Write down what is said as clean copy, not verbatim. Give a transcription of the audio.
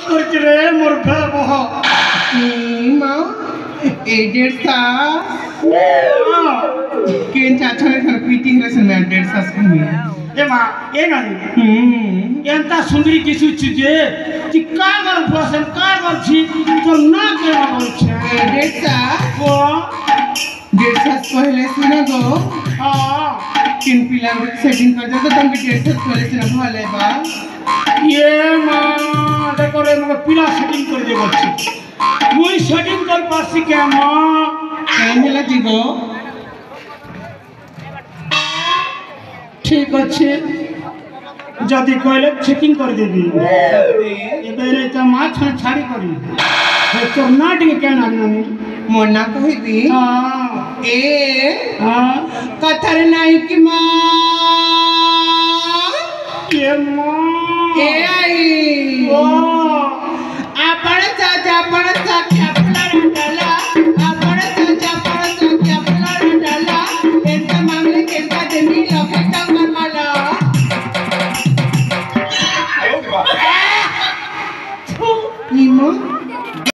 করছে রে মোর ভয়াবহ মা এই ডেটটা কেন চাছনে খান পিটি হলেছেন ম্যান ডেট সাস কমি এ মা এ নাই ಎಂತ ಸುಂದರಿ ಕಿಸುಚ್ಚು যে তুই কার বসেন কার বলছি তোর না কে বলছে ডেটটা ও ডেট সাস কইলে শুনে গো তিন পিলার সেটিং कर दे तो तुम भी डेट सास কইলে শুনে ভালো বা এ মা দেখো রে আমাকে পিলা সেটিং করে দে বলছি মুই সেটিং কর পারছি কে মা কেন হলা দিব ঠিক আছে যদি কইলে চেকিং করে দেবি এবারে তো মাছ ছাড়ি করি তোর না টিকে কেন আনি মনা কইবি এ কথার নাই কি মা কে মা এ আই ও